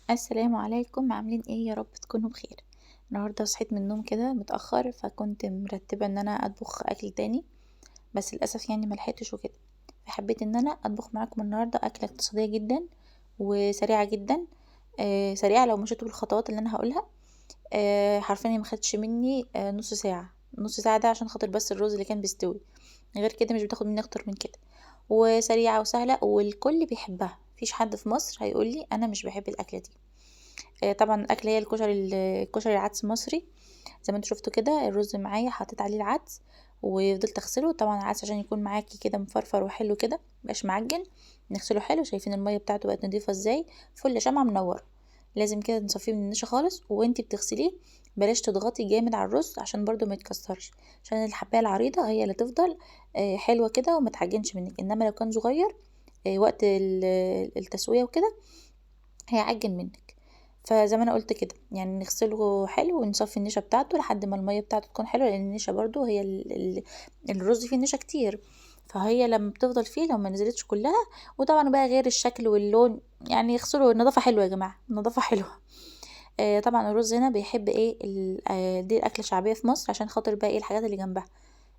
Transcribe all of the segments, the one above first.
السلام عليكم، عاملين ايه؟ يا رب تكونوا بخير. النهارده صحيت من النوم كده متأخر، فكنت مرتبة ان انا اطبخ اكل تاني، بس للاسف يعني ملحقتش وكده. فحبيت ان انا اطبخ معاكم النهارده اكلة اقتصادية جدا وسريعة جدا. سريعة لو مشيتوا بالخطوات اللي انا هقولها. حرفيا ما خدتش مني نص ساعة. نص ساعة ده عشان خاطر بس الرز اللي كان بيستوي، غير كده مش بتاخد مني اكتر من كده. وسريعة وسهلة والكل بيحبها، مفيش حد في مصر هيقولي انا مش بحب الاكلة دي. طبعا الاكل هي الكشري العدس مصري. زي ما انتوا شفتوا كده الرز معايا، حطيت عليه العدس وفضلت اغسله. طبعا العدس عشان يكون معاكي كده مفرفر وحلو كده، مبقاش معجن. نغسله حلو. شايفين الميه بتاعته بقت نضيفه ازاي؟ فل شمعة منوره. لازم كده نصفيه من النشا خالص. وانتي بتغسليه بلاش تضغطي جامد على الرز عشان برضو ما يتكسرش، عشان الحبايه العريضه هي اللي تفضل حلوه كده وما تعجنش منك. انما لو كان صغير وقت التسويه وكده هيعجن منك. فزي ما انا قلت كده يعني نغسله حلو ونصفي النشا بتاعته لحد ما الميه بتاعته تكون حلوه، لان النشا برضو هي الرز فيه نشا كتير، فهي لما بتفضل فيه لو ما نزلتش كلها. وطبعا بقى غير الشكل واللون، يعني يغسلوا نظافه حلوه يا جماعه، نظافه حلوه. طبعا الرز هنا بيحب ايه دي الاكله شعبيه في مصر، عشان خاطر بقى ايه الحاجات اللي جنبها.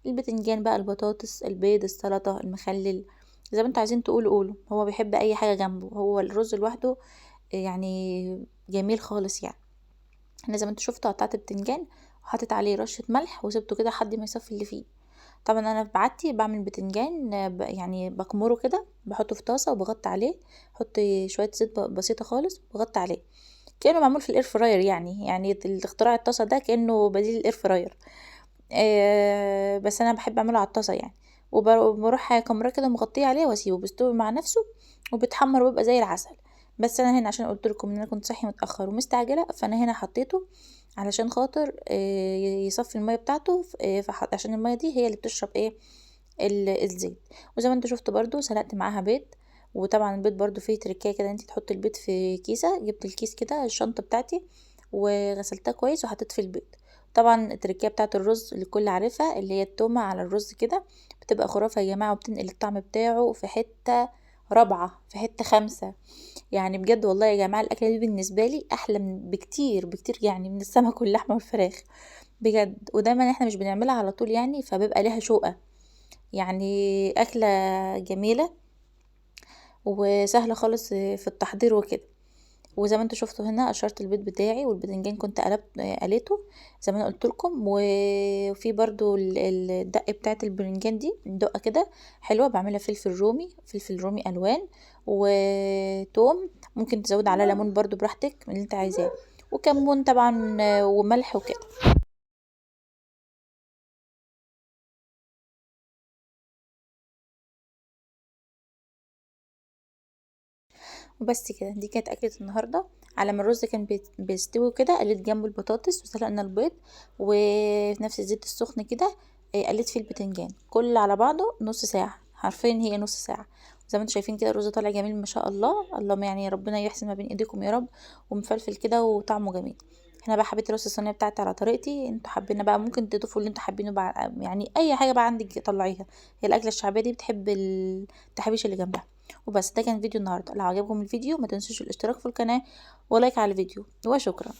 البتنجان بقى، البطاطس، البيض، السلطه، المخلل. زي ما انتوا عايزين تقولوا قولوا، هو بيحب اي حاجه جنبه. هو الرز لوحده يعني جميل خالص يعني. انا زي ما انتوا شفتوا قطعت البتنجان وحطيت عليه رشة ملح وسبته كده لحد ما يصفي اللي فيه. طبعا انا في بعدتي بعمل بتنجان يعني بكمره كده، بحطه في طاسة وبغطي عليه. احط شوية زيت بسيطة خالص وبغطي عليه، كأنه معمول في الاير فراير. يعني الاختراع الطاسة ده كأنه بديل الاير فراير. بس انا بحب اعمله على الطاسة يعني. وبروح كمرة كده مغطيه عليه واسيبه بيستوي مع نفسه وبيتحمر ويبقى زي العسل. بس انا هنا عشان قلت لكم ان انا كنت صاحيه متاخر ومستعجله، فانا هنا حطيته علشان خاطر يصفي الميه بتاعته. عشان الميه دي هي اللي بتشرب ايه الزيت. وزي ما انتوا شفتوا برضو سلقت معاها بيض. وطبعا البيض برضو فيه تركية كده، انتي تحطي البيض في كيسة. جبت الكيس كده الشنطة بتاعتي وغسلتها كويس وحطيت في البيض. طبعا التركية بتاعت الرز اللي الكل عارفها، اللي هي التومة على الرز كده، بتبقى خرافة يا جماعة، وبتنقل الطعم بتاعه في حتة رابعة، في حتة خمسة. يعني بجد والله يا جماعة الأكلة دي بالنسبة لي أحلى بكتير بكتير يعني من السمك واللحمة والفراخ بجد. ودايما احنا مش بنعملها على طول يعني، فبيبقى ليها شوقة. يعني أكلة جميلة وسهلة خالص في التحضير وكده. وزي ما انتوا شفتوا هنا قشرت البيض بتاعي، والباذنجان كنت قليته زي ما انا قلت لكم. وفي برضو الدق بتاعت البرنجان دي دقه كده حلوه، بعملها فلفل رومي، فلفل رومي الوان وتوم. ممكن تزود على ليمون برضو براحتك من اللي انت عايزاه، وكمون طبعا وملح وكده. وبس كده، دي كانت اكلة النهاردة. على ما الرز كان بيستوي كده قليت جنبه البطاطس وسلقنا البيض، وفي نفس الزيت السخن كده قليت فيه البتنجان كل على بعضه نص ساعة. حرفيا هي نص ساعة. زي ما انتم شايفين كده الرز طالع جميل ما شاء الله. اللهم يعني ربنا يحسن ما بين ايديكم يا رب. ومفلفل كده وطعمه جميل. انا بقى حبيت ارص الصينيه بتاعتي على طريقتي. انتوا حابين بقى ممكن تضيفوا اللي انتوا حابينه بقى، يعني اي حاجه بقى عندك طلعيها. هي الاكله الشعبيه دي بتحب التحابيش اللي جنبها. وبس ده كان فيديو النهارده. لو عجبكم الفيديو ما تنسوش الاشتراك في القناه ولايك على الفيديو، وشكرا.